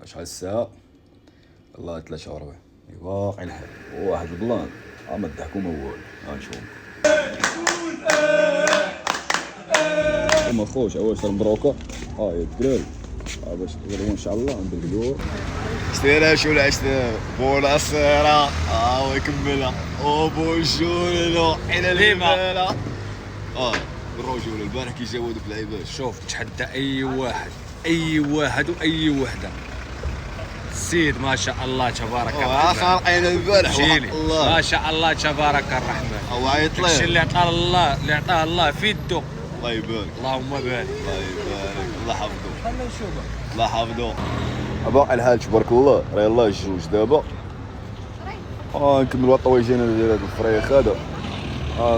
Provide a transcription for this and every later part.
شحال الساعة؟ الله 43 باقي الحال واحد البلان ما تضحكوا ما والو غنشوف ما خوش واش المبروكة يا الدراري باش تقدروا ان شاء الله نبدلوا اشتري شو العشتر بوناسيرا ويكملها بونجور الى الهبالة الرجل البارح كي جاو هذوك اللعيبات شوف تحدى اي واحد واي وحده. السيد ما شاء الله تبارك الرحمن خارقين البارح الله ما شاء الله تبارك الرحمن. هو عيط ليه الشيء اللي عطاه الله في يدو. الله يبارك اللهم بارك الله يبارك الله حفظه الله حفظه. باقي الحال تبارك الله راه يلاه الجوج دابا نكملوا الطويجين ديال هاد الفريخ هذا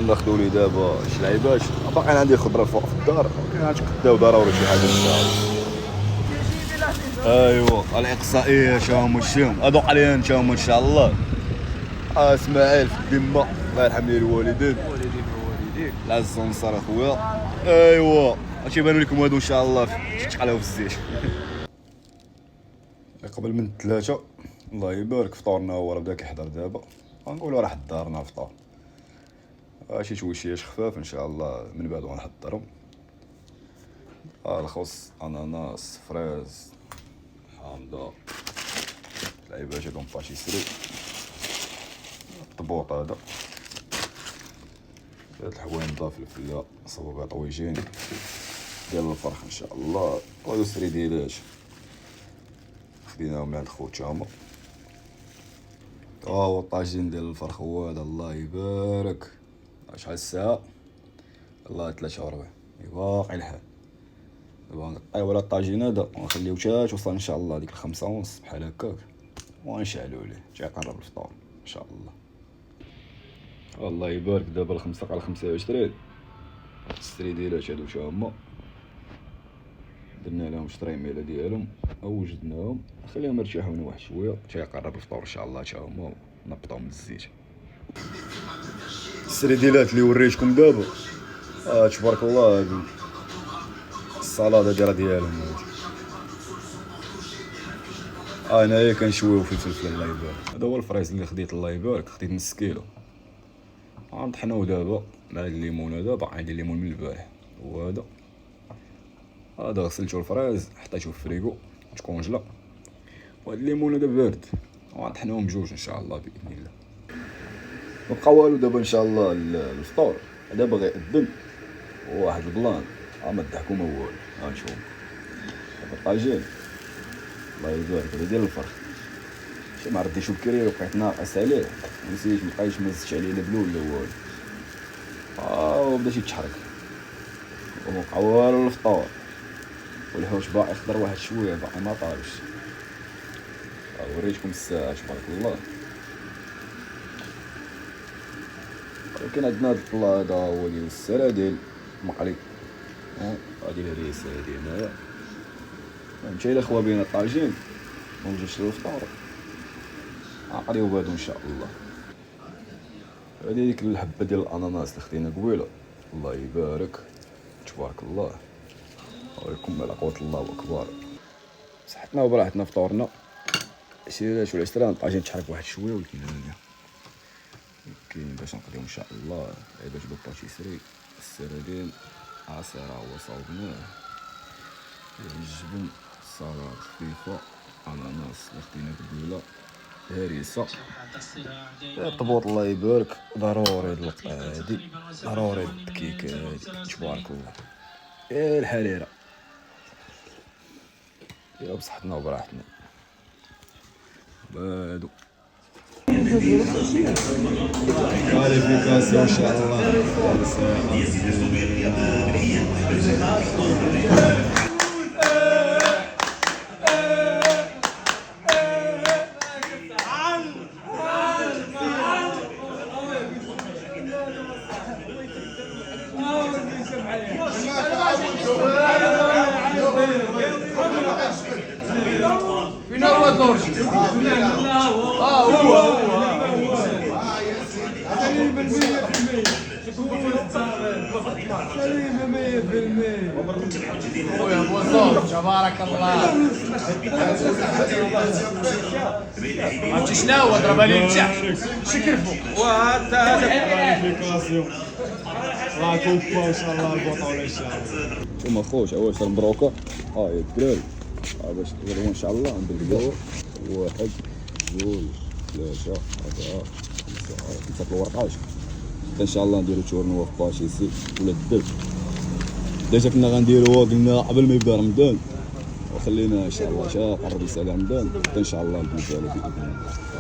ناخذوا لي دابا شي لعيبات باقي عندي خضره فوق في الدار غنتكداو ضروري شي حاجه ان شاء الله. ايوا الاقصائيه شاهم وشهم ادوق عليها نتاهم ان شاء الله. اسماعيل في الذمه الله يرحم لي الوالدين العز والنصر اخويا. ايوا غادي يبانوا لكم هادو ان شاء الله تقلاو في الزيت. قبل من 3 الله يبارك فطورنا هو راه بدا كيحضر دابا غنقولوا راه حضرنا الفطور شي تويشيات خفاف ان شاء الله من بعد غنحضرهم. الخص اناناس فريز حامضه لعيبات هادو باتيسري الطبوط هذا هاد الحوينضه فلفله صوابع طويجين ديال الفرخ ان شاء الله ويسري ديالات خديناهم من عند خوت هما هو الطاجين ديال الفرخ هو هذا الله يبارك. شحال الساعة؟ الله 43 باقي الحال دابا نقطعيو على الطاجين هذا ونخليو حتى توصل ان شاء الله ديك 5:30 بحال هكاك ونشعلو ليه حتى يقرب الفطور ان شاء الله. الله يبارك دابا 5:25 السري ديالات هادو تا هما درنا لهم شطريميله ديالهم وجدناهم خليهم يرتاحوا واحد شويه حتى يقرب الفطور ان شاء الله تا هما نبطهم بالزيت. السري ديالات اللي وريتكم دابا تبارك الله هادو السلطه ديالهم هادي انايا كنشويو في الفلفل الله يبارك. هذا هو الفريز اللي خديت الله يبارك خديت نص كيلو غنطحنوه دابا مع هاد الليمون هذا باقي عندي الليمون من البارح وهذا هذا غسلتو الفريز حطيتو في الفريغو تكونجلا وهاد الليمون هذا بارد غنطحنوهم بجوج ان شاء الله باذن الله. مبقى والو دابا ان شاء الله الفطور هذا باغي يقدم واحد البلان ما تضحكوا ما والو غنشوف هذا الطاجين الله يبارك هذا ديال الفرخ شي ما رديتو بكري وبقيت ناقص عليه نسيت مبقيتش مزجت عليه لا بلول لا والو وبدا يتحرك ومبقى والو الفطور والحوش باقي خضر واحد شويه باقي ما طابش. وريتكم الساعه تبارك الله ولكن عندنا هاد الطلا هذا هو ديال السراديل مقلي هادي الهريسه هادي هنايا مشى الى خوا بين الطاجين ونجيش للفطور نقريو بهادو ان شاء الله. هادي ديك الحبه ديال الاناناس اللي خدينا قبيله الله يبارك تبارك الله ويكم على قوة الله أكبر. صحتنا وبراحتنا فطورنا شي العشرة الطاجين تحرك واحد شوية ولكن كاين باش نقضيو ان شاء الله لعيبات بالباتيسري السردين عصيرة هو صاوبناه الجبن سلطة خفيفة اناناس اللي خدينا قبيله هريسة الطبوط الله يبارك ضروري اللقطة هادي ضروري الدكيك هادي تبارك الله الحريرة يا بصحتنا وبراحتنا بادو كاليفيكاسيون ان شاء الله. فين هو الدورج؟ هو خويا بوصول تبارك الله. عرفتي شنو ضربها لي لتحت شكرفو. راه كوبا ان شاء الله البطوله ان شاء الله. ثم خوش اول شهر مبروكه يا الدراري باش نغيروا ان شاء الله نديروا 1 2 3 4 5 الورقات ان شاء الله نديروا تورنوا في باشيسي ولا الدرب. ديجا كنا غنديروها قلنا قبل ما يبدا رمضان وخلينا ان شاء الله قرب يسال رمضان ان شاء الله ندوزو على باذن الله.